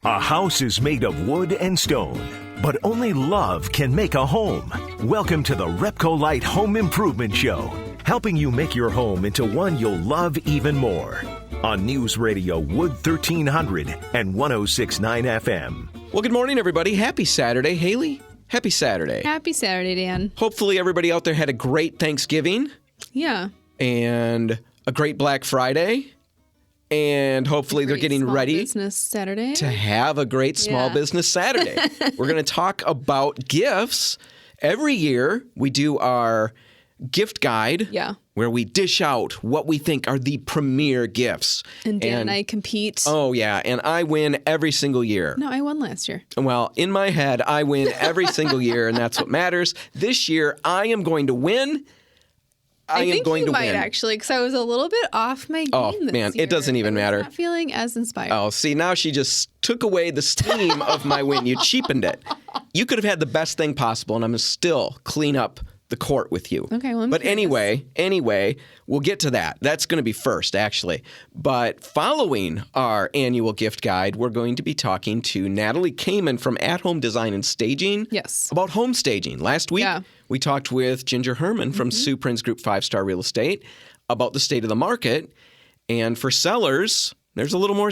A house is made of wood and stone, but only love can make a home. Welcome to the RepcoLite Home Improvement Show, helping you make your home into one you'll love even more. On News Radio Wood 1300 and 106.9 FM. Well, good morning, everybody. Happy Saturday, Haley. Happy Saturday. Happy Saturday, Dan. Hopefully everybody out there had a great Thanksgiving. Yeah. And a great Black Friday. And hopefully they're getting ready Business Saturday. to have a great Small Business Saturday. We're going to talk about gifts. Every year we do our gift guide where we dish out what we think are the premier gifts. And Dan and I compete. Oh, yeah. And I win every single year. No, I won last year. Well, in my head, I win every single year, and that's what matters. This year, I am going to win. I am going to win. I think you might, actually, because I was a little bit off my game this man, year. it doesn't even matter. I'm not feeling as inspired. Oh, see, now she just took away the steam of my win. You cheapened it. You could have had the best thing possible, and I'm going to still clean up the court with you. Okay, well, but anyway, we'll get to that. That's going to be first, actually. But following our annual gift guide, we're going to be talking to Natalie Kaman from At Home Design and Staging. Yes. About home staging. Last week, we talked with Ginger Herman from Sue Prince Group 5-Star Real Estate about the state of the market. And for sellers, there's a little more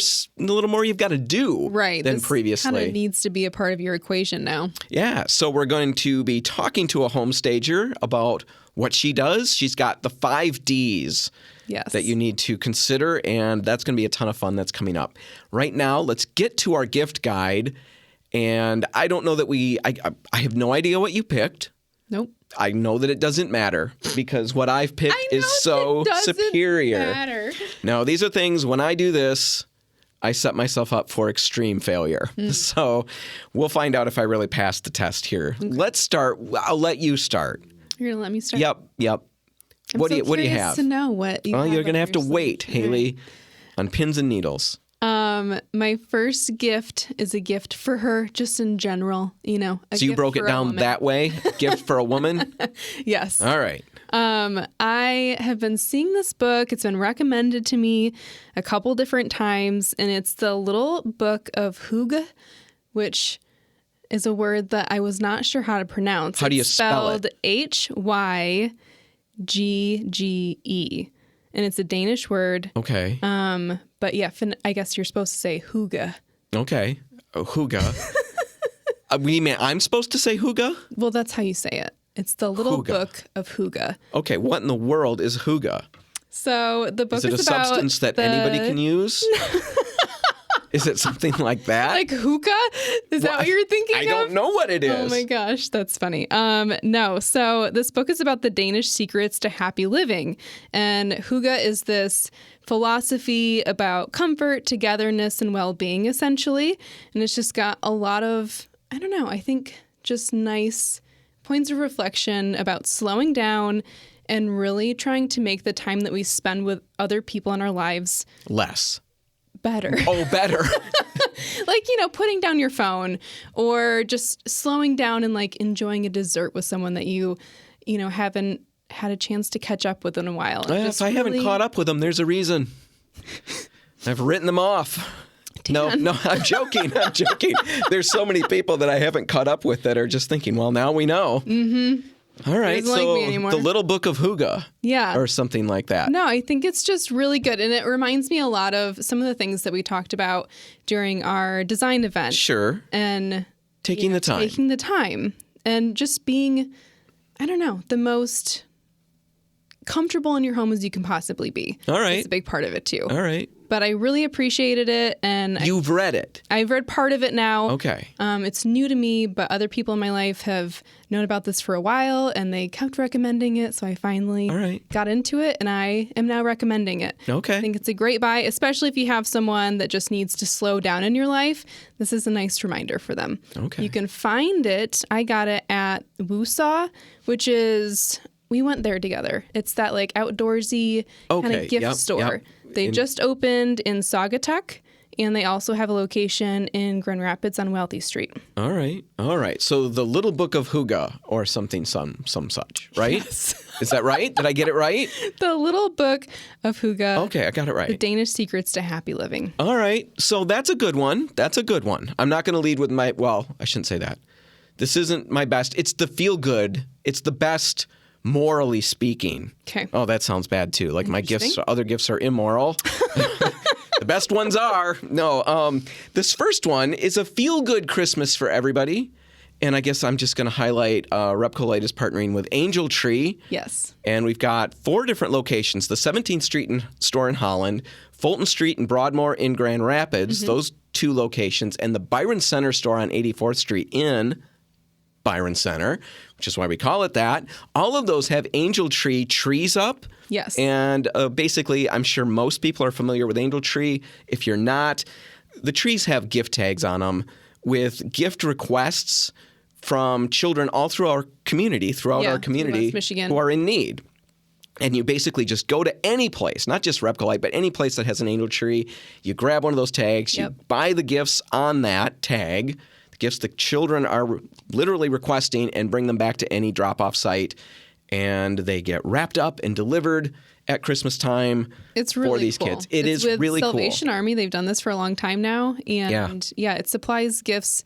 you've got to do than previously. Kind of needs to be a part of your equation now. Yeah, so we're going to be talking to a home stager about what she does. She's got the 5 Ds that you need to consider, and that's going to be a ton of fun that's coming up. Right now, let's get to our gift guide, and I don't know that I have no idea what you picked. Nope. I know that it doesn't matter because what I've picked is so superior. Matter. No, these are things, when I do this, I set myself up for extreme failure. So we'll find out if I really passed the test here. Okay. Let's start. I'll let you start. You're going to let me start? Yep. What do you have? To know what you you're going to have to wait, Haley, on pins and needles. My first gift is a gift for her, just in general, So you broke it down that way? Gift for a woman? Yes. All right. I have been seeing this book. It's been recommended to me a couple different times, and it's the Little Book of Hygge, which is a word that I was not sure how to pronounce. How do you spell it? It's spelled Hygge, and it's a Danish word. Okay. But yeah, I guess you're supposed to say Hygge. Okay. Hygge. I'm supposed to say Hygge? Well, that's how you say it. It's the Little Book of Hygge. Okay, what in the world is Hygge? So the book is about... Is it a substance that anybody can use? Is it something like that? Like hookah? Is that what you're thinking of? I don't know what it is. Oh my gosh, that's funny. No, so this book is about the Danish secrets to happy living. And Hygge is this philosophy about comfort, togetherness, and well-being, essentially. And it's just got a lot of, I think just nice points of reflection about slowing down and really trying to make the time that we spend with other people in our lives better. Oh, better. Like, putting down your phone or just slowing down and like enjoying a dessert with someone that you haven't had a chance to catch up with in a while. If I haven't caught up with them, there's a reason. I've written them off. Dan. No, I'm joking. There's so many people that I haven't caught up with that are just thinking, well, now we know. Mm-hmm. All right, so the Little Book of Hygge, or something like that. No, I think it's just really good, and it reminds me a lot of some of the things that we talked about during our design event. Sure, and taking the time, and just being, the most comfortable in your home as you can possibly be. All right, it's a big part of it too. All right. But I really appreciated it, and you've read it. I've read part of it now. Okay. It's new to me, but other people in my life have known about this for a while, and they kept recommending it, so I finally got into it, and I am now recommending it. Okay. I think it's a great buy, especially if you have someone that just needs to slow down in your life. This is a nice reminder for them. Okay. You can find it. I got it at Woosaw, which is... We went there together. It's that like outdoorsy kind of gift store. They just opened in Saugatuck, and they also have a location in Grand Rapids on Wealthy Street. All right. So the Little Book of Hygge or something, some such, right? Yes. Is that right? Did I get it right? The Little Book of Hygge. Okay, I got it right. The Danish Secrets to Happy Living. All right. So that's a good one. I'm not going to lead with I shouldn't say that. This isn't my best. It's the feel good. It's the best morally speaking. Okay. Oh, that sounds bad too. Like my other gifts are immoral. The best ones are. No, this first one is a feel good Christmas for everybody. And I guess I'm just going to highlight RepcoLite is partnering with Angel Tree. Yes. And we've got 4 different locations. The 17th Street store in Holland, Fulton Street in Broadmoor in Grand Rapids, those 2 locations, and the Byron Center store on 84th Street in Byron Center, which is why we call it that. All of those have Angel Tree trees up. Yes. And basically, I'm sure most people are familiar with Angel Tree. If you're not, the trees have gift tags on them with gift requests from children all throughout our community, West Michigan, who are in need. And you basically just go to any place, not just RepcoLite, but any place that has an Angel Tree. You grab one of those tags, you buy the gifts on that tag, the gifts the children are literally requesting, and bring them back to any drop-off site. And they get wrapped up and delivered at Christmas time for these kids. It's really cool. Salvation Army, they've done this for a long time now. And it supplies gifts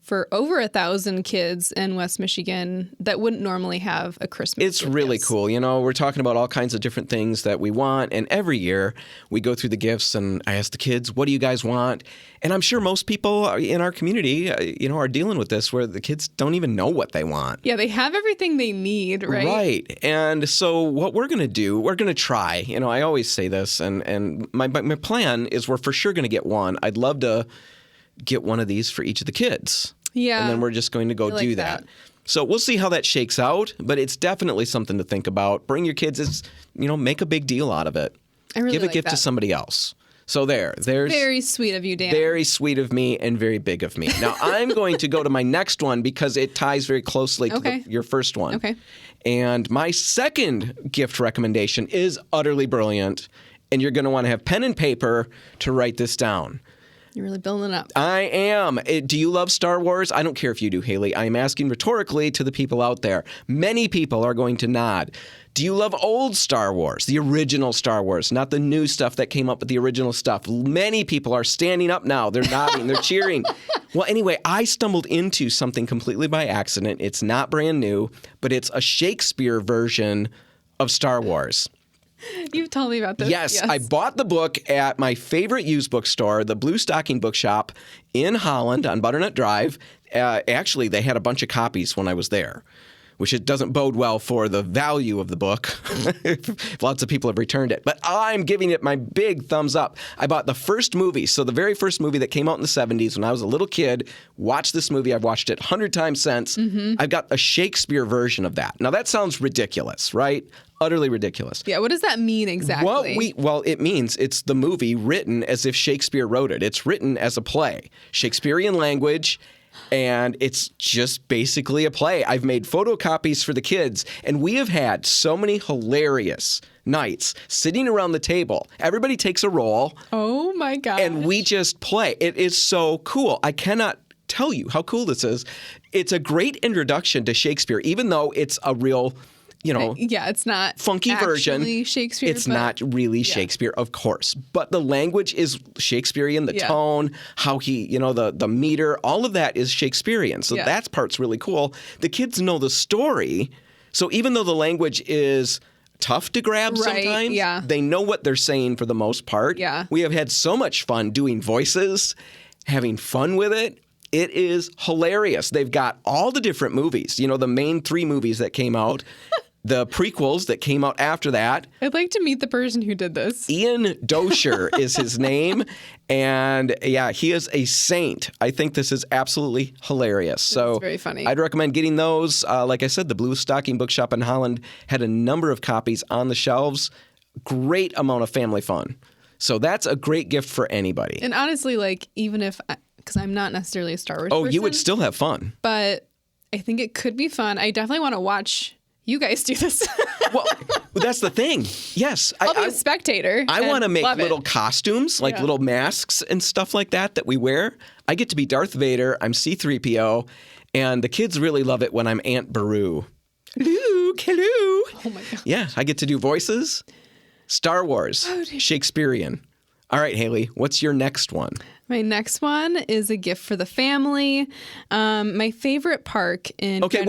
for over 1,000 kids in West Michigan that wouldn't normally have a Christmas. It's really cool. You know, we're talking about all kinds of different things that we want. And every year we go through the gifts and I ask the kids, what do you guys want? And I'm sure most people in our community, are dealing with this where the kids don't even know what they want. Yeah, they have everything they need, right? Right. And so what we're going to do, we're going to try. I always say this, and my plan is we're for sure going to get one. I'd love to get one of these for each of the kids. Yeah. And then we're just going to go do that. So we'll see how that shakes out, but it's definitely something to think about. Bring your kids, make a big deal out of it. I really Give a gift to somebody else. So there's very sweet of you, Dan. Very sweet of me and very big of me. Now I'm going to go to my next one because it ties very closely to your first one. Okay. And my second gift recommendation is utterly brilliant, and you're going to want to have pen and paper to write this down. You're really building it up. I am. Do you love Star Wars? I don't care if you do, Haley. I am asking rhetorically to the people out there. Many people are going to nod. Do you love old Star Wars, the original Star Wars, not the new stuff that came up with the original stuff? Many people are standing up now. They're nodding. They're cheering. Well, anyway, I stumbled into something completely by accident. It's not brand new, but it's a Shakespeare version of Star Wars. You've told me about this. Yes, I bought the book at my favorite used bookstore, the Blue Stocking Bookshop in Holland on Butternut Drive. Actually, they had a bunch of copies when I was there, which it doesn't bode well for the value of the book. Lots of people have returned it. But I'm giving it my big thumbs up. I bought the first movie. So the very first movie that came out in the 70s when I was a little kid, watched this movie. I've watched it 100 times since. I've got a Shakespeare version of that. Now, that sounds ridiculous, right? Utterly ridiculous. Yeah, what does that mean exactly? Well, it means it's the movie written as if Shakespeare wrote it. It's written as a play. Shakespearean language, and it's just basically a play. I've made photocopies for the kids, and we have had so many hilarious nights sitting around the table. Everybody takes a role. Oh, my gosh. And we just play. It is so cool. I cannot tell you how cool this is. It's a great introduction to Shakespeare, even though it's a real... it's not funky version. Shakespeare. It's not really Shakespeare, of course. But the language is Shakespearean, the tone, how he, the meter, all of that is Shakespearean. So that part's really cool. The kids know the story. So even though the language is tough to grab sometimes, they know what they're saying for the most part. Yeah. We have had so much fun doing voices, having fun with it. It is hilarious. They've got all the different movies, the main 3 movies that came out. The prequels that came out after that. I'd like to meet the person who did this. Ian Dosher is his name. And he is a saint. I think this is absolutely hilarious. So it's very funny. I'd recommend getting those. Like I said, the Blue Stocking Bookshop in Holland had a number of copies on the shelves. Great amount of family fun. So that's a great gift for anybody. And honestly, even if, because I'm not necessarily a Star Wars person. You would still have fun. But I think it could be fun. I definitely want to watch you guys do this. Well, that's the thing. Yes. I'll be a spectator. I want to make little costumes, like little masks and stuff like that we wear. I get to be Darth Vader. I'm C-3PO. And the kids really love it when I'm Aunt Beru. Luke, Luke, hello. Oh, my God. Yeah, I get to do voices. Star Wars, Shakespearean. All right, Hailey, what's your next one? My next one is a gift for the family. My favorite park in... Okay,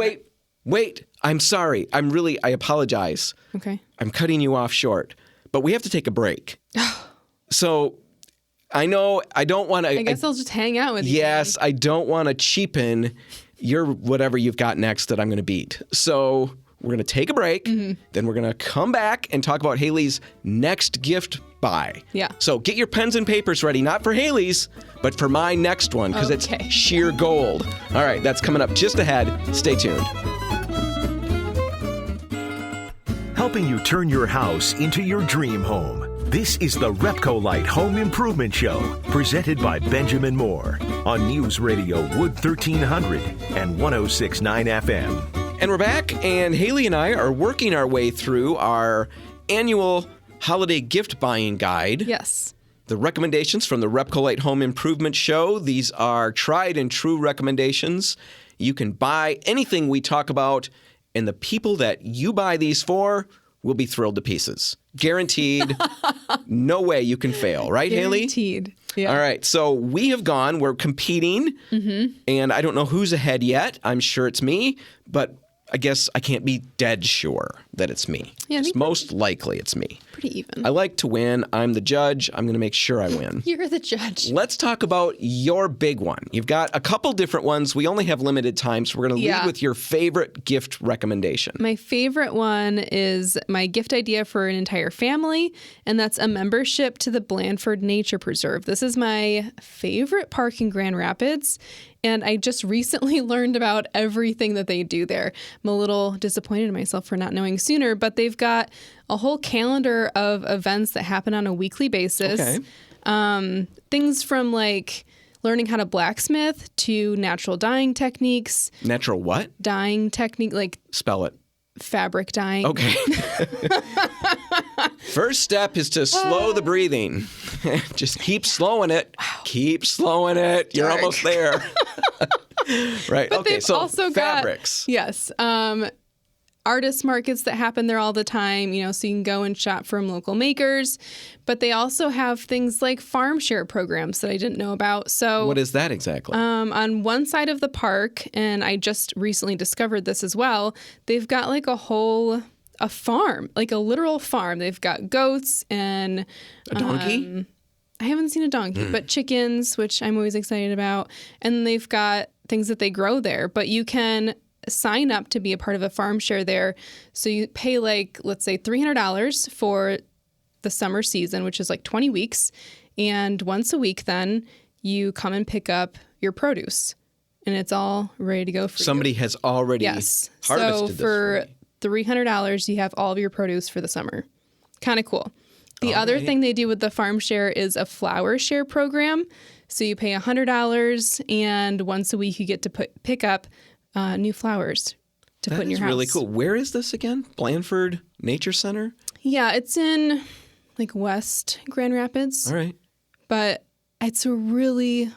wait. I'm sorry. I apologize. Okay. I'm cutting you off short, but we have to take a break. So I know I don't want to... I guess I'll just hang out with you. Yes, I don't want to cheapen your whatever you've got next that I'm going to beat. So we're going to take a break. Then we're going to come back and talk about Hailey's next gift buy. Yeah. So get your pens and papers ready, not for Hailey's, but for my next one, because it's sheer gold. All right, that's coming up just ahead. Stay tuned. Helping you turn your house into your dream home. This is the RepcoLite Home Improvement Show, presented by Benjamin Moore on News Radio Wood 1300 and 106.9 FM. And we're back, and Hailey and I are working our way through our annual holiday gift buying guide. Yes. The recommendations from the RepcoLite Home Improvement Show. These are tried and true recommendations. You can buy anything we talk about, and the people that you buy these for will be thrilled to pieces. Guaranteed. No way you can fail. Right, Hailey? Guaranteed. Yeah. All right. So we're competing, and I don't know who's ahead yet. I'm sure it's me, but I guess I can't be dead sure that it's me. Yeah, it's most likely it's me. Pretty even. I like to win. I'm the judge. I'm going to make sure I win. You're the judge. Let's talk about your big one. You've got a couple different ones. We only have limited time, so we're going to lead with your favorite gift recommendation. My favorite one is my gift idea for an entire family, and that's a membership to the Blandford Nature Preserve. This is my favorite park in Grand Rapids, and I just recently learned about everything that they do there. I'm a little disappointed in myself for not knowing sooner, but they've got a whole calendar of events that happen on a weekly basis. Okay. Things from like learning how to blacksmith to natural dyeing techniques. Natural what? Dyeing technique, like spell it. Fabric dyeing. Okay. First step is to slow the breathing. Just keep slowing it. Wow. Keep slowing it. You're almost there. Right. But okay. they've So also fabrics. Yes. Artist markets that happen there all the time, so you can go and shop from local makers. But they also have things like farm share programs that I didn't know about. So what is that exactly? On one side of the park, and I just recently discovered this as well, they've got like a farm, like a literal farm. They've got goats and a donkey? I haven't seen a donkey, but chickens, which I'm always excited about. And they've got things that they grow there, but you can sign up to be a part of a farm share there. So you pay let's say $300 for the summer season, which is like 20 weeks. And once a week, then you come and pick up your produce and it's all ready to go for Somebody you. has already harvested so this for $300, you have all of your produce for the summer. Kind of cool. The all other right. thing they do with the farm share is a flower share program. So you pay $100 and once a week you get to pick up new flowers to put in your house. That's really cool. Where is this again? Blandford Nature Center? Yeah, it's in West Grand Rapids. All right. But it's a really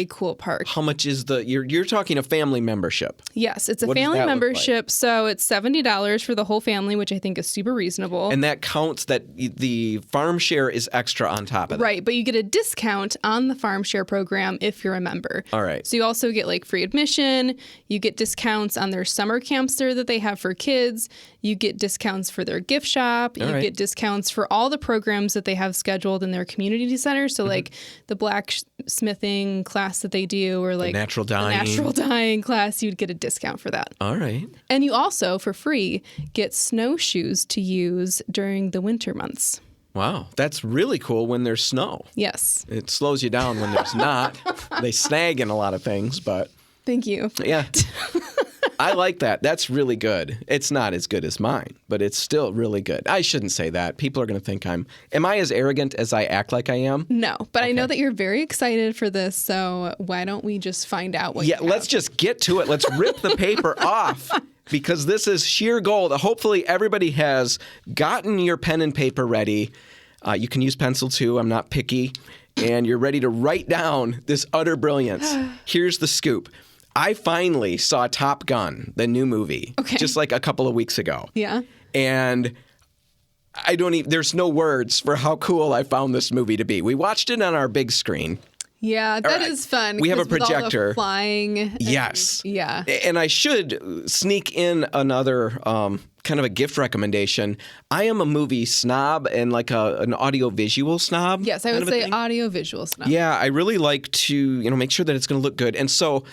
cool park. How much is you're talking a family membership? Yes, it's a What does family that look membership. like? So it's $70 for the whole family, which I think is super reasonable. And that counts that the farm share is extra on top of that. Right, but you get a discount on the farm share program if you're a member. All right. So you also get free admission. You get discounts on their summer camps there that they have for kids. You get discounts for their gift shop. You get discounts for all the programs that they have scheduled in their community center. So like the blacksmithing class that they do, or like natural dyeing class, you'd get a discount for that. All right. And you also, for free, get snowshoes to use during the winter months. Wow, that's really cool when there's snow. Yes. It slows you down when there's not. They snag in a lot of things, but... Thank you. Yeah. I like that. That's really good. It's not as good as mine, but it's still really good. I shouldn't say that. People are going to think am I as arrogant as I act like I am? No, but I know that you're very excited for this, so why don't we just find out what you have? Let's just get to it. Let's rip the paper off, because this is sheer gold. Hopefully everybody has gotten your pen and paper ready. You can use pencil too. I'm not picky. And you're ready to write down this utter brilliance. Here's the scoop. I finally saw Top Gun, the new movie, just like a couple of weeks ago. Yeah. And there's no words for how cool I found this movie to be. We watched it on our big screen. Yeah, that is fun. We have a projector. With all the flying. Yes. Yeah. And I should sneak in another kind of a gift recommendation. I am a movie snob and like an audio-visual snob. Yes, I would say audio-visual snob. Yeah, I really like to make sure that it's going to look good. And so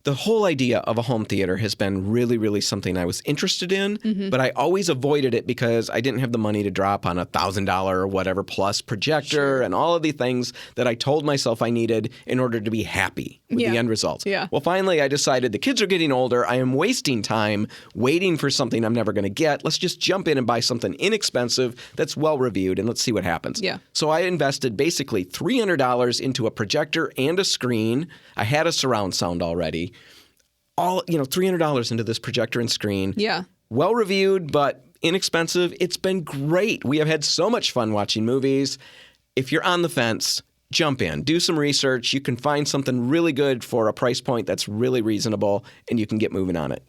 the whole idea of a home theater has been really, really something I was interested in, but I always avoided it because I didn't have the money to drop on $1,000 or whatever plus projector and all of the things that I told myself I needed in order to be happy with the end results. Yeah. Well, finally, I decided the kids are getting older. I am wasting time waiting for something I'm never going to get. Let's just jump in and buy something inexpensive that's well-reviewed, and let's see what happens. Yeah. So I invested basically $300 into a projector and a screen. I had a surround sound already. $300 into this projector and screen. Yeah. Well reviewed, but inexpensive. It's been great. We have had so much fun watching movies. If you're on the fence, jump in. Do some research. You can find something really good for a price point that's really reasonable, and you can get moving on it.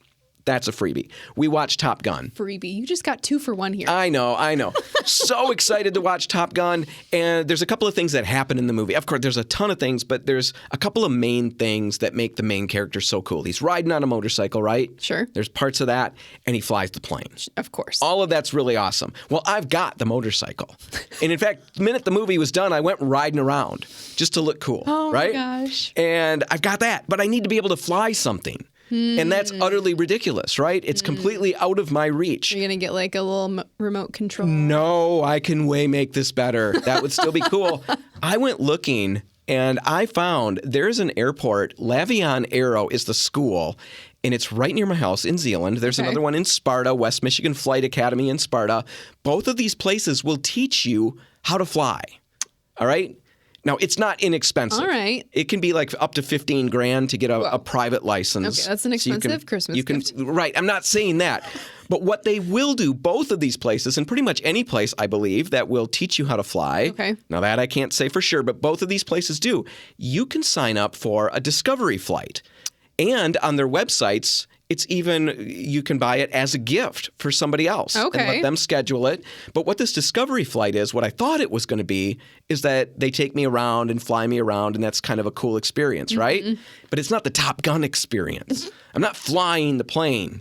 That's a freebie. We watched Top Gun. Freebie. You just got 2 for 1 here. I know. So excited to watch Top Gun. And there's a couple of things that happen in the movie. Of course, there's a ton of things, but there's a couple of main things that make the main character so cool. He's riding on a motorcycle, right? Sure. There's parts of that, and he flies the plane. Of course. All of that's really awesome. Well, I've got the motorcycle. And in fact, the minute the movie was done, I went riding around just to look cool, right? Oh, my gosh. And I've got that, but I need to be able to fly something. And that's utterly ridiculous, right? It's completely out of my reach. You're going to get like a little remote control. No, I can way make this better. That would still be cool. I went looking and I found there's an airport. Lavion Aero is the school. And it's right near my house in Zeeland. There's another one in Sparta, West Michigan Flight Academy in Sparta. Both of these places will teach you how to fly. All right? Now, it's not inexpensive. All right. It can be like up to $15,000 to get a private license. Okay, that's an expensive Christmas gift. Right. I'm not saying that. But what they will do, both of these places, and pretty much any place, I believe, that will teach you how to fly. Okay. Now, that I can't say for sure, but both of these places do. You can sign up for a discovery flight. And on their websites, you can buy it as a gift for somebody else and let them schedule it. But what this discovery flight is, what I thought it was going to be, is that they take me around and fly me around, and that's kind of a cool experience, right? But it's not the Top Gun experience. I'm not flying the plane.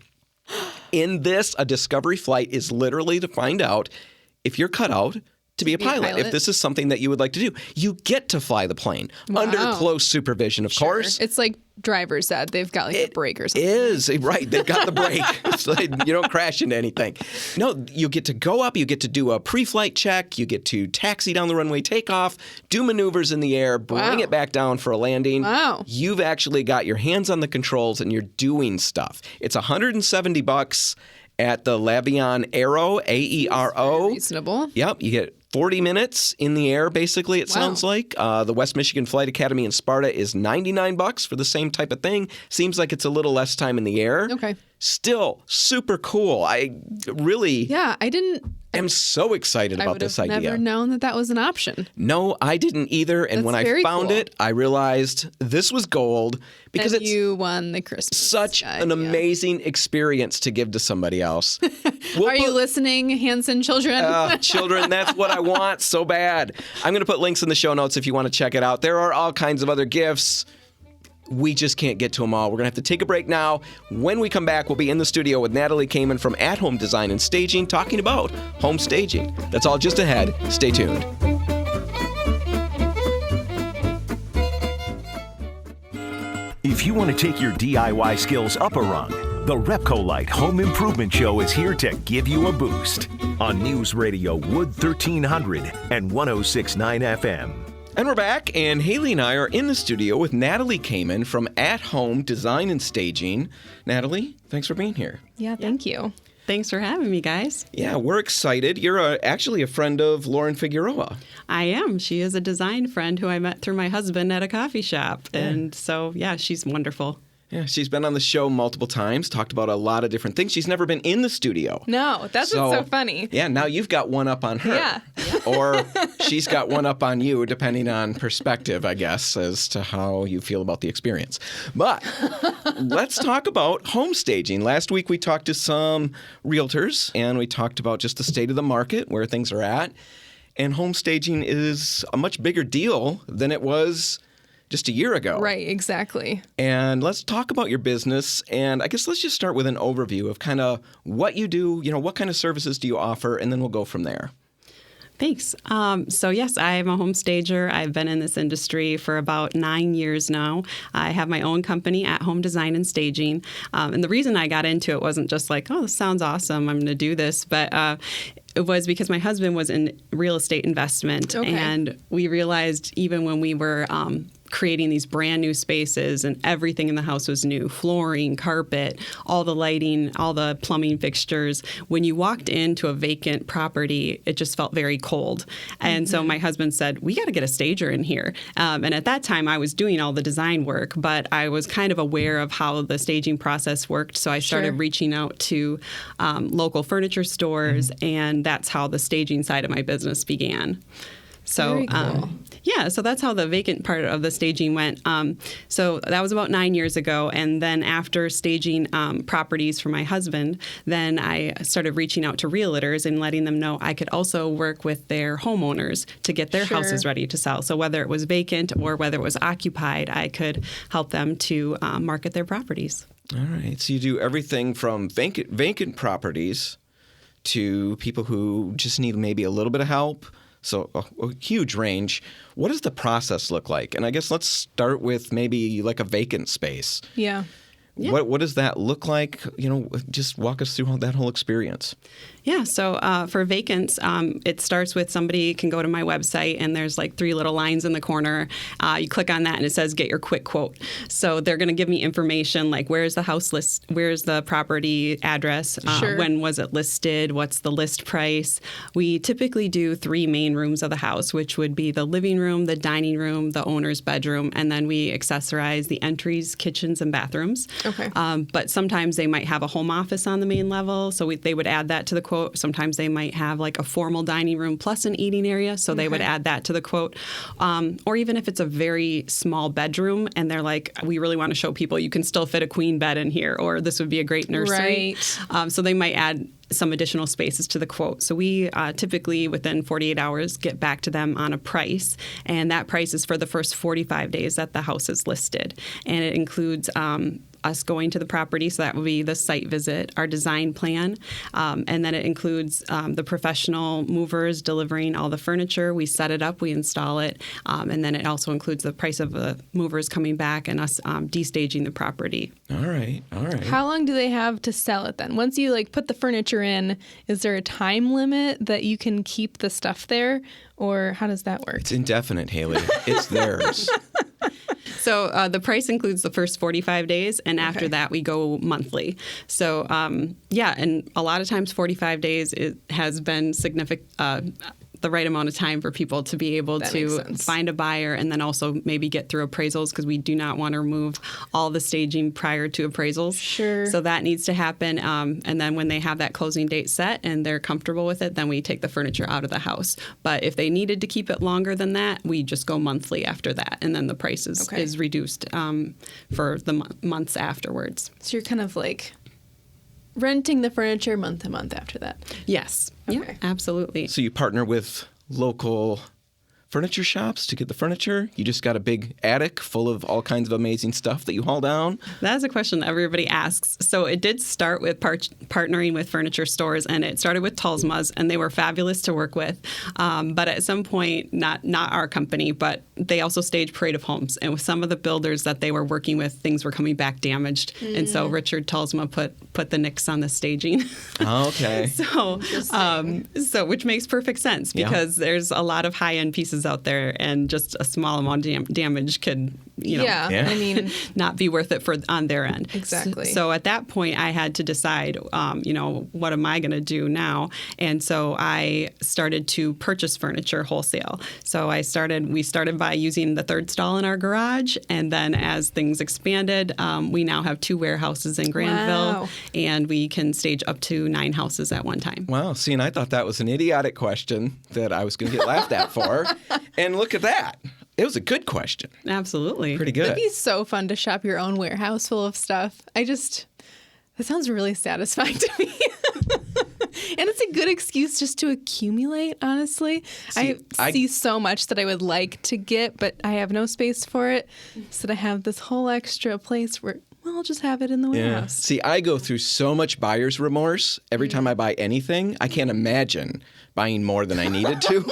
In this, a discovery flight is literally to find out if you're cut out to be a pilot. If this is something that you would like to do. You get to fly the plane under close supervision, of course. It's like driver's ed. They've got like a brake or something. Right. They've got the brake so that you don't crash into anything. No, you get to go up. You get to do a pre-flight check. You get to taxi down the runway, take off, do maneuvers in the air, bring it back down for a landing. Wow. You've actually got your hands on the controls and you're doing stuff. It's $170 at the Lavion Aero, A-E-R-O. Reasonable. Yep. You get 40 minutes in the air, basically, it sounds like. The West Michigan Flight Academy in Sparta is $99 for the same type of thing. Seems like it's a little less time in the air. Okay. Still super cool. I really am so excited about this idea. I would have never known that was an option. No, I didn't either. And when I found it, I realized this was gold because and you won the Christmas. Such an amazing experience to give to somebody else. Are you listening, Hanson children? Children, that's what I want so bad. I'm going to put links in the show notes if you want to check it out. There are all kinds of other gifts. We just can't get to them all. We're going to have to take a break now. When we come back, we'll be in the studio with Natalie Kaman from At Home Design and Staging talking about home staging. That's all just ahead. Stay tuned. If you want to take your DIY skills up a rung, the RepcoLite Home Improvement Show is here to give you a boost on News Radio Wood 1300 and 106.9 FM. And we're back, and Haley and I are in the studio with Natalie Kaman from At Home Design and Staging. Natalie, thanks for being here. Yeah, thank you. Thanks for having me, guys. Yeah, we're excited. You're actually a friend of Lauren Figueroa. I am. She is a design friend who I met through my husband at a coffee shop. And so, yeah, she's wonderful. Yeah, she's been on the show multiple times, talked about a lot of different things. She's never been in the studio. No, that's what's so funny. Yeah, now you've got one up on her. Yeah. Or she's got one up on you, depending on perspective, I guess, as to how you feel about the experience. But let's talk about home staging. Last week we talked to some realtors, and we talked about just the state of the market, where things are at. And home staging is a much bigger deal than it was just a year ago. Right, exactly. And let's talk about your business. And I guess let's just start with an overview of kind of what you do, what kind of services do you offer, and then we'll go from there. Thanks. So yes, I am a home stager. I've been in this industry for about 9 years now. I have my own company, At Home Design and Staging. And the reason I got into it wasn't just like, oh, this sounds awesome, I'm going to do this. But it was because my husband was in real estate investment. Okay. And we realized even when we were creating these brand new spaces and everything in the house was new, flooring, carpet, all the lighting, all the plumbing fixtures. When you walked into a vacant property, it just felt very cold. And so my husband said, we got to get a stager in here. And at that time, I was doing all the design work, but I was kind of aware of how the staging process worked. So I started reaching out to local furniture stores, and that's how the staging side of my business began. So, Very cool. So that's how the vacant part of the staging went. So that was about 9 years ago. And then after staging properties for my husband, then I started reaching out to realtors and letting them know I could also work with their homeowners to get their houses ready to sell. So whether it was vacant or whether it was occupied, I could help them to market their properties. All right. So you do everything from vacant properties to people who just need maybe a little bit of help. So a huge range. What does the process look like? And I guess let's start with maybe like a vacant space. Yeah. What does that look like? Just walk us through that whole experience. Yeah, so for vacants, it starts with somebody can go to my website and there's like 3 little lines in the corner. You click on that and it says get your quick quote. So they're going to give me information like where's the house list, where's the property address, when was it listed, what's the list price. We typically do 3 main rooms of the house, which would be the living room, the dining room, the owner's bedroom, and then we accessorize the entries, kitchens, and bathrooms. Okay. But sometimes they might have a home office on the main level, so they would add that to the quote. Sometimes they might have like a formal dining room plus an eating area, so they would add that to the quote. Or even if it's a very small bedroom and they're like, we really want to show people you can still fit a queen bed in here, or this would be a great nursery. Right. So they might add some additional spaces to the quote. So we typically within 48 hours get back to them on a price, and that price is for the first 45 days that the house is listed. And it includes us going to the property, so that would be the site visit, our design plan, and then it includes the professional movers delivering all the furniture. We set it up, we install it, and then it also includes the price of the movers coming back and us destaging the property. All right. How long do they have to sell it then? Once you put the furniture in, is there a time limit that you can keep the stuff there, or how does that work? It's indefinite, Haley. It's theirs. So the price includes the first 45 days, and after that we go monthly. So and a lot of times 45 days has been significant. The right amount of time for people to be able to find a buyer and then also maybe get through appraisals, because we do not want to remove all the staging prior to appraisals. Sure. So that needs to happen. And then when they have that closing date set and they're comfortable with it, then we take the furniture out of the house. But if they needed to keep it longer than that, we just go monthly after that. And then the price is reduced for the months afterwards. So you're kind of renting the furniture month to month after that. Yes. Okay. Yeah, absolutely. So you partner with local furniture shops to get the furniture? You just got a big attic full of all kinds of amazing stuff that you haul down? That's a question everybody asks. So it did start with partnering with furniture stores, and it started with Tulsma's, and they were fabulous to work with. But at some point, not our company, but they also staged Parade of Homes. And with some of the builders that they were working with, things were coming back damaged. And so Richard Tulsma put the nix on the staging. Okay. So which makes perfect sense, because there's a lot of high-end pieces out there, and just a small amount of damage could I mean, not be worth it on their end. Exactly. So at that point, I had to decide, what am I going to do now? And so I started to purchase furniture wholesale. So we started by using the third stall in our garage, and then as things expanded, we now have 2 warehouses in Granville, and we can stage up to 9 houses at one time. Wow. See, and I thought that was an idiotic question that I was going to get laughed at for. And look at that. It was a good question. Absolutely. Pretty good. It'd be so fun to shop your own warehouse full of stuff. That sounds really satisfying to me. And it's a good excuse just to accumulate, honestly. I see so much that I would like to get, but I have no space for it. So I have this whole extra place where, I'll just have it in the warehouse. Yeah. See, I go through so much buyer's remorse every time I buy anything. I can't imagine buying more than I needed to.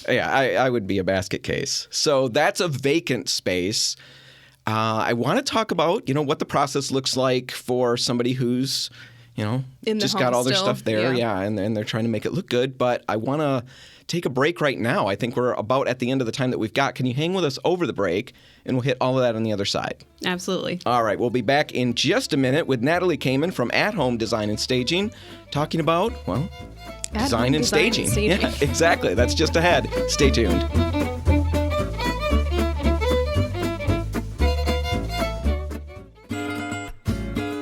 I would be a basket case. So that's a vacant space. I want to talk about, what the process looks like for somebody who's, just got all their stuff there. Yeah. And they're trying to make it look good. But I want to take a break right now. I think we're about at the end of the time that we've got. Can you hang with us over the break? And we'll hit all of that on the other side. Absolutely. All right. We'll be back in just a minute with Natalie Kaman from At Home Design and Staging talking about, design and staging. Yeah, exactly. That's just ahead. Stay tuned.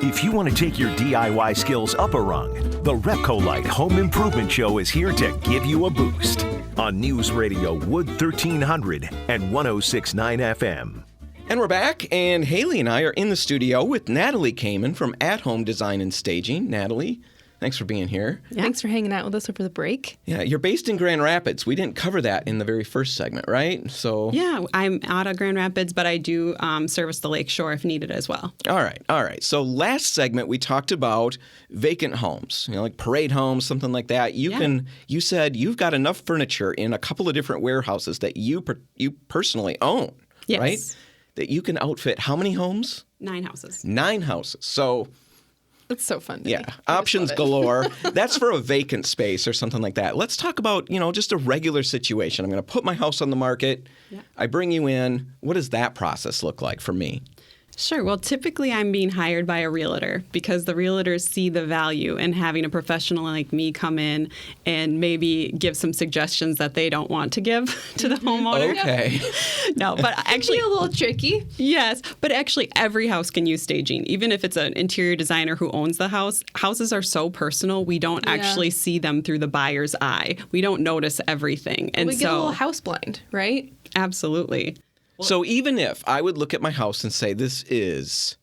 If you want to take your DIY skills up a rung, the RepcoLite Home Improvement Show is here to give you a boost on News Radio Wood 1300 and 106.9 FM. And we're back, and Haley and I are in the studio with Natalie Kaman from At Home Design and Staging. Natalie, thanks for being here. Yeah. Thanks for hanging out with us over the break. Yeah, you're based in Grand Rapids. We didn't cover that in the very first segment, right? So yeah, I'm out of Grand Rapids, but I do service the Lakeshore if needed as well. All right. So last segment we talked about vacant homes, like parade homes, something like that. You said you've got enough furniture in a couple of different warehouses that you personally own, yes, right? That you can outfit how many homes? 9 houses. 9 houses. So that's so fun to me. Options galore. That's for a vacant space or something like that. Let's talk about, just a regular situation. I'm going to put my house on the market. Yeah. I bring you in. What does that process look like for me? Sure. Well, typically I'm being hired by a realtor because the realtors see the value in having a professional like me come in and maybe give some suggestions that they don't want to give to the homeowner. Okay. No, but actually a little tricky. Yes, but actually every house can use staging. Even if it's an interior designer who owns the house, houses are so personal, we don't actually see them through the buyer's eye. We don't notice everything. And we get a little house blind, right? Absolutely. So even if I would look at my house and say, this is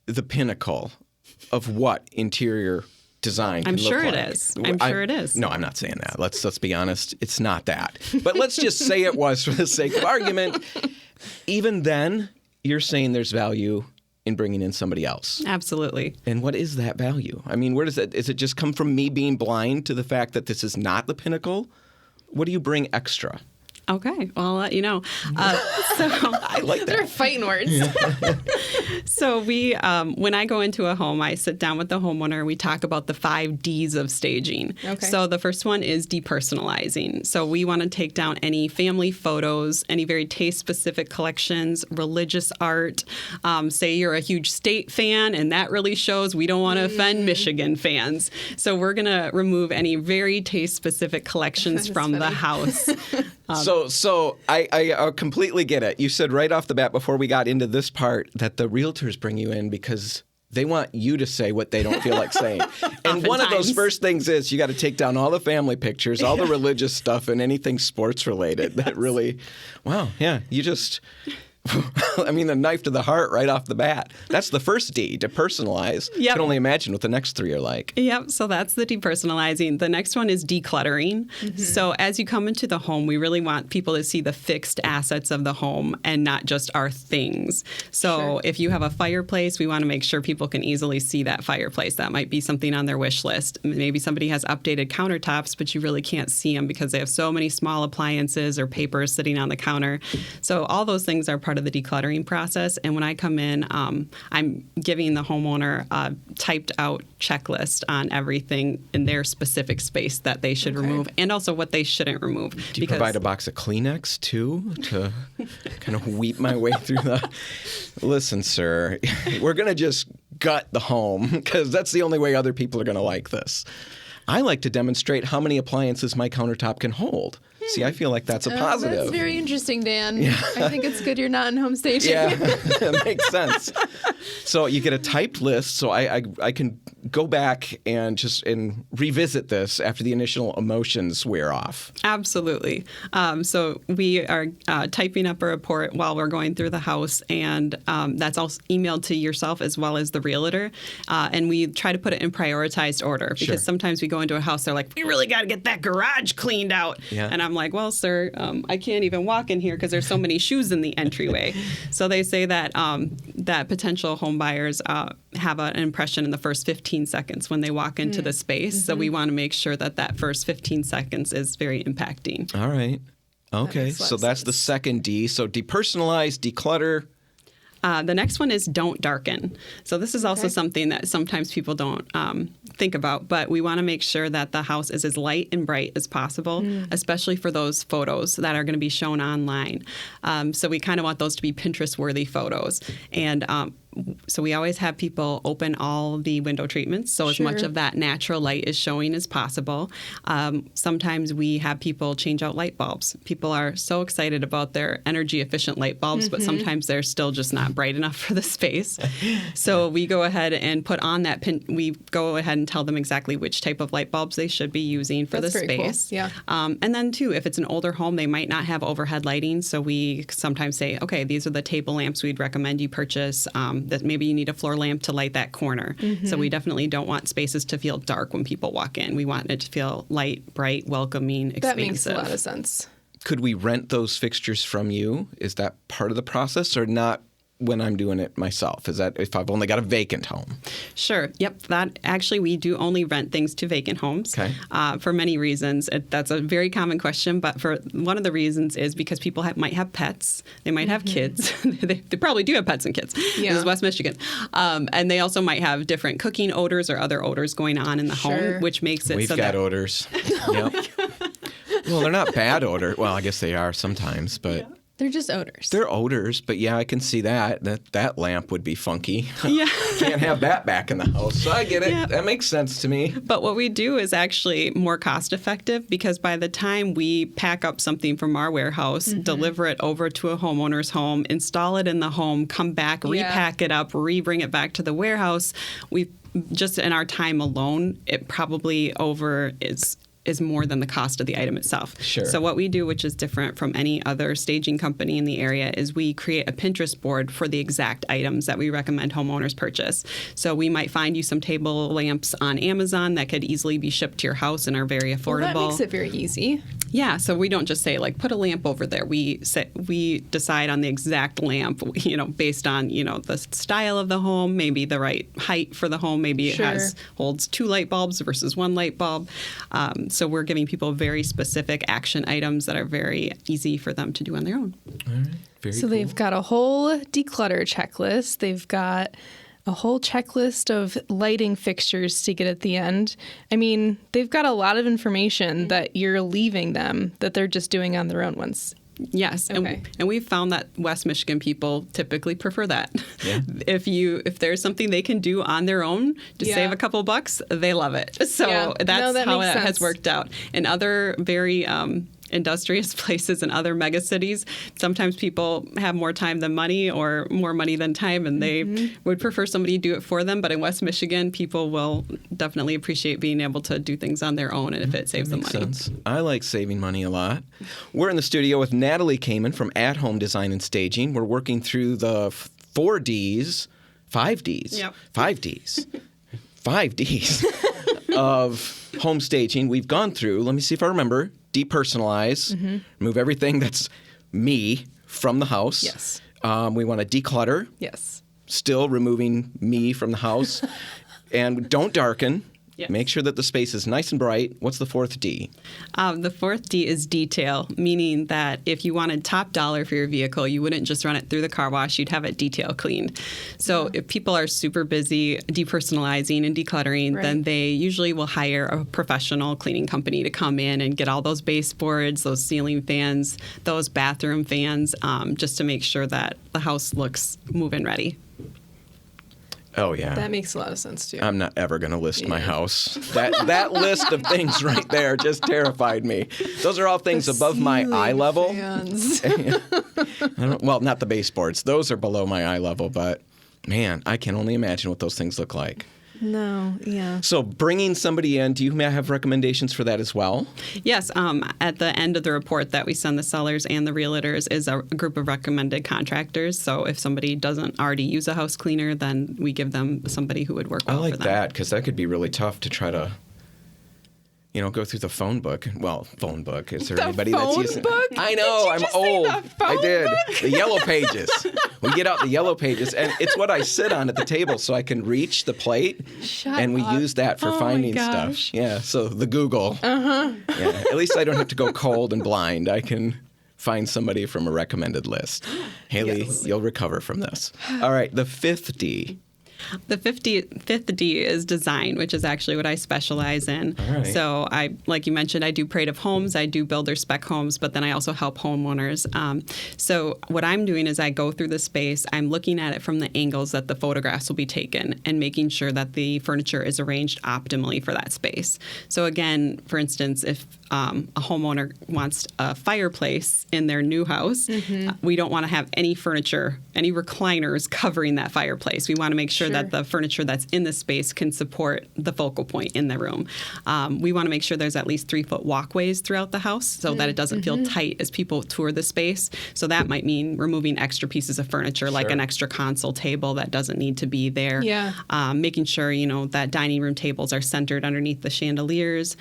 the pinnacle of what interior design can look like. I'm sure it is. No, I'm not saying that. Let's be honest. It's not that. But let's just say it was for the sake of argument. Even then, you're saying there's value in bringing in somebody else. Absolutely. And what is that value? I mean, where does it just come from me being blind to the fact that this is not the pinnacle? What do you bring extra? Okay, well, I'll let you know. I like that. They're fighting words. So when I go into a home, I sit down with the homeowner and we talk about the 5 Ds of staging. Okay. So the first one is depersonalizing. So we want to take down any family photos, any very taste-specific collections, religious art. Say you're a huge state fan and that really shows. We don't want to offend Michigan fans. So we're going to remove any very taste-specific collections from the house. So I completely get it. You said right off the bat before we got into this part that the realtors bring you in because they want you to say what they don't feel like saying. And one of those first things is you got to take down all the family pictures, all the religious stuff, and anything sports related. That really, you just... I mean, the knife to the heart right off the bat. That's the first D, depersonalize. Yep. I can only imagine what the next 3 are like. Yep, so that's the depersonalizing. The next one is decluttering. Mm-hmm. So as you come into the home, we really want people to see the fixed assets of the home and not just our things. So if you have a fireplace, we want to make sure people can easily see that fireplace. That might be something on their wish list. Maybe somebody has updated countertops, but you really can't see them because they have so many small appliances or papers sitting on the counter. So all those things are part part of the decluttering process. And when I come in, I'm giving the homeowner a typed out checklist on everything in their specific space that they should remove, and also what they shouldn't remove. Do you provide a box of Kleenex too to kind of weep my way through the... Listen, sir, we're going to just gut the home because that's the only way other people are going to like this. I like to demonstrate how many appliances my countertop can hold. See, I feel like that's a positive. That's very interesting, Dan. Yeah. I think it's good you're not in home staging. Yeah, that makes sense. So you get a typed list, so I can go back and revisit this after the initial emotions wear off. Absolutely. So we are typing up a report while we're going through the house, and that's also emailed to yourself as well as the realtor. And we try to put it in prioritized order because sometimes we go into a house, they're like, we really got to get that garage cleaned out. Yeah. And I'm like, well, sir, I can't even walk in here because there's so many shoes in the entryway. So they say that that potential home buyers have an impression in the first 15 seconds when they walk into the space. Mm-hmm. So we want to make sure that first 15 seconds is very impacting. All right. Okay. So that's the second D. So depersonalize, declutter. The next one is don't darken. So this is also something that sometimes people don't think about, but we want to make sure that the house is as light and bright as possible, especially for those photos that are going to be shown online. So we kind of want those to be Pinterest-worthy photos. And so we always have people open all the window treatments, so as much of that natural light is showing as possible. Sometimes we have people change out light bulbs. People are so excited about their energy-efficient light bulbs, but sometimes they're still just not bright enough for the space. So we go ahead and put on that we go ahead and tell them exactly which type of light bulbs they should be using for the space. Cool. Yeah. And then, too, if it's an older home, they might not have overhead lighting, so we sometimes say, okay, these are the table lamps we'd recommend you purchase. That maybe you need a floor lamp to light that corner. So we definitely don't want spaces to feel dark when people walk in. We want it to feel light, bright, welcoming, expansive. That makes a lot of sense. Could we rent those fixtures from you? Is that part of the process or not when I'm doing it myself? Is that if I've only got a vacant home? Sure. Yep. That actually, we do only rent things to vacant homes for many reasons. That's a very common question, but for one of the reasons is because people might have pets. They might have kids. they probably do have pets and kids. Yeah. This is West Michigan. And they also might have different cooking odors or other odors going on in the home, which makes it We've got odors. Yep. Well, they're not bad odor. Well, I guess they are sometimes, but... Yeah. They're just odors. They're odors, but yeah, I can see that lamp would be funky. Yeah. Can't have that back in the house. So I get it. Yeah. That makes sense to me. But what we do is actually more cost effective because by the time we pack up something from our warehouse, deliver it over to a homeowner's home, install it in the home, come back, repack it up, bring it back to the warehouse, we just in our time alone, it probably is more than the cost of the item itself. Sure. So what we do, which is different from any other staging company in the area, is we create a Pinterest board for the exact items that we recommend homeowners purchase. So we might find you some table lamps on Amazon that could easily be shipped to your house and are very affordable. Well, that makes it very easy. Yeah, so we don't just say, like, put a lamp over there. We decide on the exact lamp, based on, the style of the home, maybe the right height for the home, maybe it holds 2 light bulbs versus 1 light bulb. So we're giving people very specific action items that are very easy for them to do on their own. All right. Very cool. They've got a whole declutter checklist. They've got a whole checklist of lighting fixtures to get at the end. I mean, they've got a lot of information that you're leaving them that they're just doing on their own once. Yes, and we've found that West Michigan people typically prefer that. Yeah. If there's something they can do on their own to save a couple bucks, they love it. So that's how it has worked out. In other very industrious places in other mega cities, sometimes people have more time than money or more money than time, and they would prefer somebody to do it for them. But in West Michigan, people will definitely appreciate being able to do things on their own, and if it saves them money. Sense. I like saving money a lot. We're in the studio with Natalie Kaman from At Home Design and Staging. We're working through the 5 Ds of home staging. We've gone through, let me see if I remember, depersonalize, remove everything that's me from the house. Yes. We want to declutter. Yes. Still removing me from the house. And don't darken. Yes. Make sure that the space is nice and bright. What's the fourth D? The fourth D is detail, meaning that if you wanted top dollar for your vehicle, you wouldn't just run it through the car wash. You'd have it detail cleaned. So if people are super busy depersonalizing and decluttering, then they usually will hire a professional cleaning company to come in and get all those baseboards, those ceiling fans, those bathroom fans, just to make sure that the house looks move-in ready. Oh, yeah. That makes a lot of sense, too. I'm not ever going to list my house. That list of things right there just terrified me. Those are all things above my eye level. Well, not the baseboards. Those are below my eye level, but, man, I can only imagine what those things look like. No, yeah. So bringing somebody in, do you have recommendations for that as well? Yes. At the end of the report that we send the sellers and the realtors is a group of recommended contractors. So if somebody doesn't already use a house cleaner, then we give them somebody who would work well for them. I like that because that could be really tough to try to, go through the phone book. Well, phone book. Is there anybody that's using book? I know, I'm old. I did. Book? The yellow pages. We get out the yellow pages, and it's what I sit on at the table so I can reach the plate. We use that for finding stuff. Yeah, so the Google. Uh-huh. Yeah, at least I don't have to go cold and blind. I can find somebody from a recommended list. Haley, you'll recover from this. All right, the fifth D. The fifth D is design, which is actually what I specialize in. Right. So like you mentioned, I do Parade of Homes, I do builder spec homes, but then I also help homeowners. So what I'm doing is I go through the space, I'm looking at it from the angles that the photographs will be taken and making sure that the furniture is arranged optimally for that space. So again, for instance, if a homeowner wants a fireplace in their new house, we don't want to have any furniture, any recliners covering that fireplace. We want to make sure that the furniture that's in the space can support the focal point in the room. We want to make sure there's at least 3-foot walkways throughout the house so that it doesn't feel tight as people tour the space. So that might mean removing extra pieces of furniture, like an extra console table that doesn't need to be there. Yeah. Making sure, that dining room tables are centered underneath the chandeliers.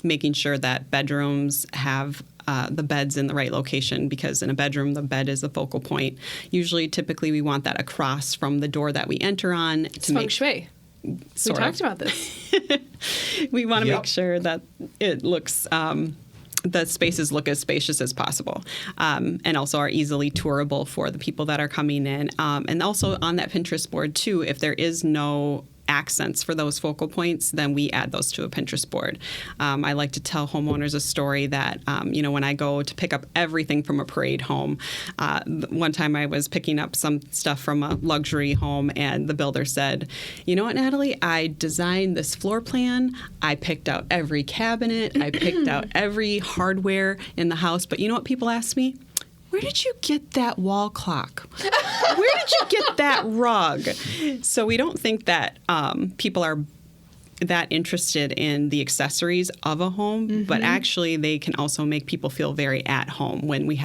Making sure that bedrooms have the bed's in the right location, because in a bedroom, the bed is the focal point. Typically, we want that across from the door that we enter on. It's feng shui. We talked about this. We want to make sure that it looks, the spaces look as spacious as possible, and also are easily tourable for the people that are coming in. And also on that Pinterest board, too, if there is no accents for those focal points, then we add those to a Pinterest board. I like to tell homeowners a story that, when I go to pick up everything from a parade home, one time I was picking up some stuff from a luxury home, and the builder said, "You know what, Natalie, I designed this floor plan. I picked out every cabinet. I picked out every hardware in the house. But you know what people ask me? Where did you get that wall clock? Where did you get that rug?" So we don't think that people are that interested in the accessories of a home, but actually they can also make people feel very at home when we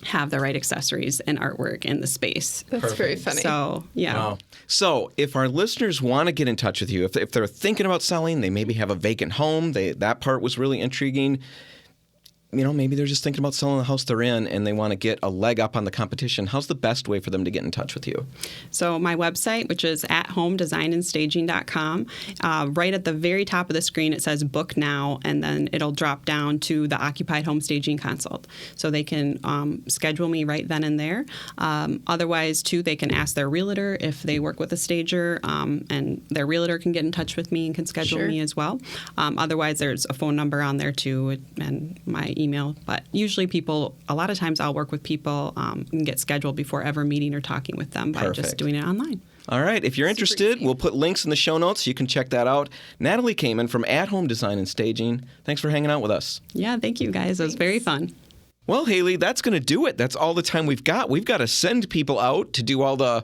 have the right accessories and artwork in the space. That's very funny. So, yeah. Wow. So if our listeners want to get in touch with you, if they're thinking about selling, they maybe have a vacant home, that part was really intriguing. Maybe they're just thinking about selling the house they're in and they want to get a leg up on the competition. How's the best way for them to get in touch with you? So my website, which is athomedesignandstaging.com, right at the very top of the screen, it says book now, and then it'll drop down to the Occupied Home Staging Consult. So they can schedule me right then and there. Otherwise, too, they can ask their realtor if they work with a stager, and their realtor can get in touch with me and can schedule me as well. Otherwise, there's a phone number on there, too, and my email. But usually a lot of times I'll work with people and get scheduled before ever meeting or talking with them by just doing it online. All right. If you're interested, we'll put links in the show notes. You can check that out. Natalie Kaman from At Home Design and Staging. Thanks for hanging out with us. Yeah, thank you, guys. It was very fun. Well, Haley, that's going to do it. That's all the time we've got. We've got to send people out to do all the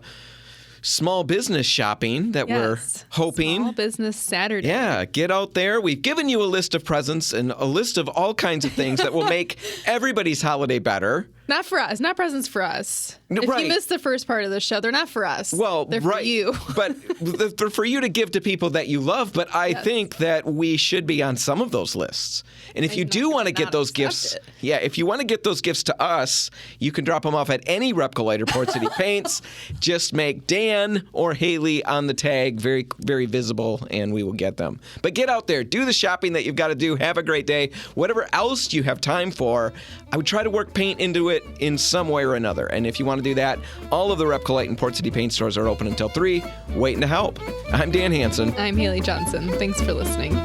small business shopping that we're hoping. Small Business Saturday. Yeah, get out there. We've given you a list of presents and a list of all kinds of things that will make everybody's holiday better. Not for us. Not presents for us. If you missed the first part of the show, they're not for us. Well, they're for you. But they're for you to give to people that you love. But I think that we should be on some of those lists. And if you do want to get those gifts, if you want to get those gifts to us, you can drop them off at any RepcoLite or Port City Paints. Just make Dan or Haley on the tag very, very visible, and we will get them. But get out there, do the shopping that you've got to do. Have a great day. Whatever else you have time for, I would try to work paint into it in some way or another. And if you want to do that, all of the RepcoLite and Port City Paint stores are open until 3, waiting to help. I'm Dan Hansen. I'm Haley Johnson. Thanks for listening.